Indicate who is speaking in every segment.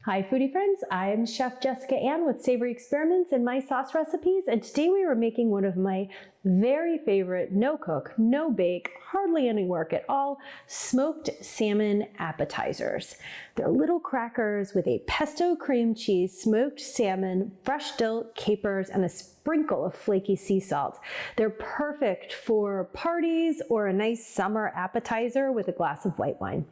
Speaker 1: Hi foodie friends, I'm Chef Jessica Ann with Savory Experiments and My Sauce Recipes, and today we are making one of my very favorite no cook, no bake, hardly any work at all, smoked salmon appetizers. They're little crackers with a pesto cream cheese, smoked salmon, fresh dill, capers, and a sprinkle of flaky sea salt. They're perfect for parties or a nice summer appetizer with a glass of white wine.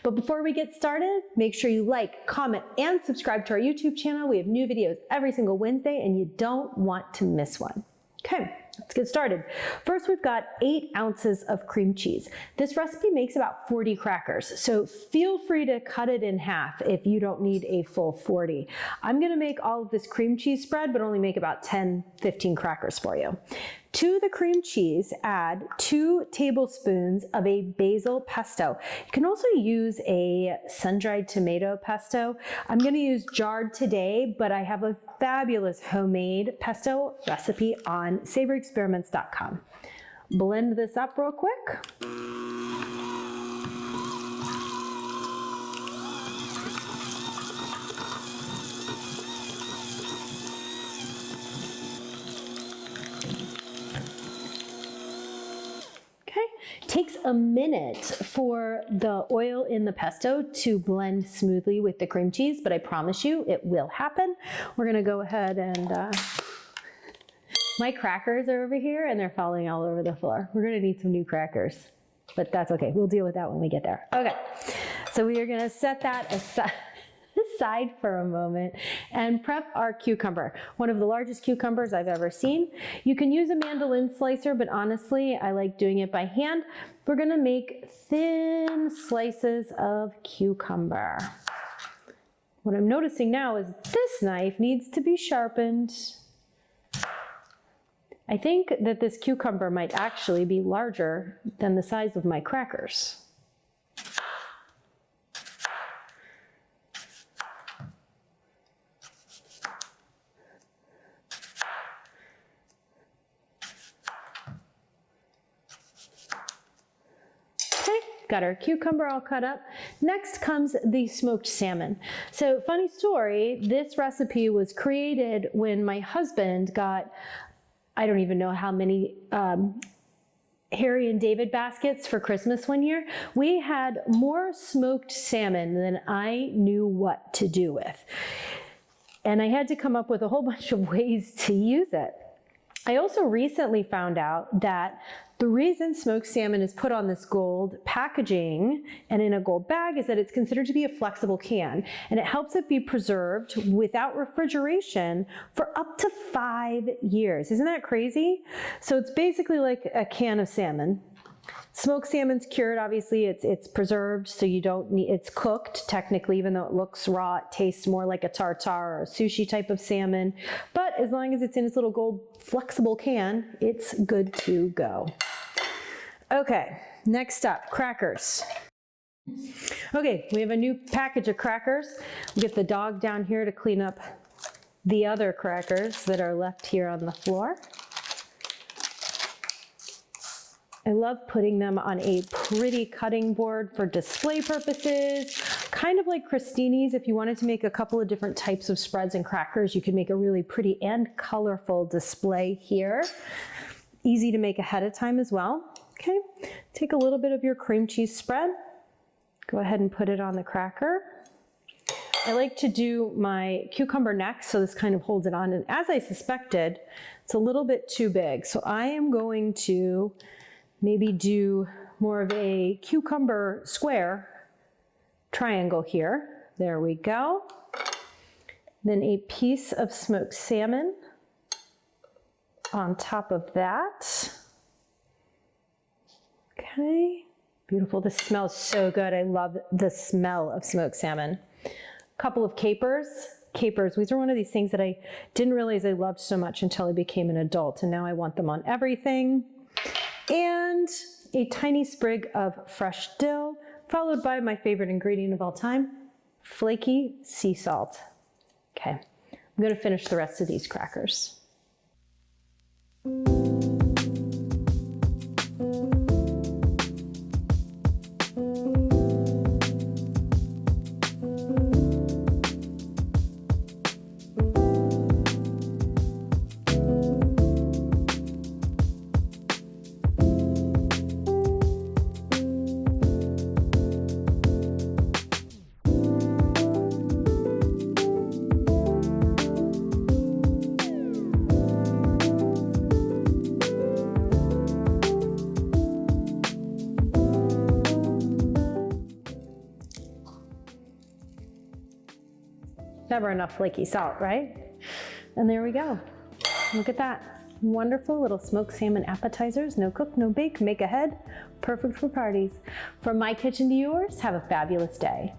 Speaker 1: But before we get started, make sure you like, comment, and subscribe to our YouTube channel. We have new videos every single Wednesday and you don't want to miss one. Okay, let's get started. First, we've got 8 ounces of cream cheese. This recipe makes about 40 crackers, so feel free to cut it in half if you don't need a full 40. I'm gonna make all of this cream cheese spread, but only make about 10, 15 crackers for you. To the cream cheese, add 2 tablespoons of a basil pesto. You can also use a sun-dried tomato pesto. I'm gonna use jarred today, but I have a fabulous homemade pesto recipe on savoryexperiments.com. Blend this up real quick. Takes a minute for the oil in the pesto to blend smoothly with the cream cheese, but I promise you it will happen. We're gonna go ahead and, my crackers are over here and they're falling all over the floor. We're gonna need some new crackers, but that's okay. We'll deal with that when we get there. Okay, so we are gonna set that aside for a moment and prep our cucumber. One of the largest cucumbers I've ever seen. You can use a mandolin slicer, but honestly, I like doing it by hand. We're gonna make thin slices of cucumber. What I'm noticing now is this knife needs to be sharpened. I think that this cucumber might actually be larger than the size of my crackers. Got our cucumber all cut up. Next comes the smoked salmon. So funny story, this recipe was created when my husband got, I don't even know how many Harry and David baskets for Christmas one year. We had more smoked salmon than I knew what to do with. And I had to come up with a whole bunch of ways to use it. I also recently found out that the reason smoked salmon is put on this gold packaging and in a gold bag is that it's considered to be a flexible can, and it helps it be preserved without refrigeration for up to 5 years. Isn't that crazy? So it's basically like a can of salmon. Smoked salmon's cured, obviously it's preserved, so you don't need, it's cooked technically, even though it looks raw, it tastes more like a tartare or a sushi type of salmon. But as long as it's in its little gold flexible can, it's good to go. Okay, next up, crackers. Okay, we have a new package of crackers. We'll get the dog down here to clean up the other crackers that are left here on the floor. I love putting them on a pretty cutting board for display purposes, kind of like crostinis. If you wanted to make a couple of different types of spreads and crackers, you could make a really pretty and colorful display here. Easy to make ahead of time as well. Okay, take a little bit of your cream cheese spread, go ahead and put it on the cracker. I like to do my cucumber next, so this kind of holds it on, and as I suspected, it's a little bit too big, so I am going to maybe do more of a cucumber square triangle here. There we go. Then a piece of smoked salmon on top of that. Okay, beautiful. This smells so good. I love the smell of smoked salmon. A couple of capers. Capers, these are one of these things that I didn't realize I loved so much until I became an adult, and now I want them on everything. And a tiny sprig of fresh dill, followed by my favorite ingredient of all time, flaky sea salt. Okay, I'm gonna finish the rest of these crackers. Never enough flaky salt, right? And there we go. Look at that. Wonderful little smoked salmon appetizers. No cook, no bake, make ahead. Perfect for parties. From my kitchen to yours, have a fabulous day.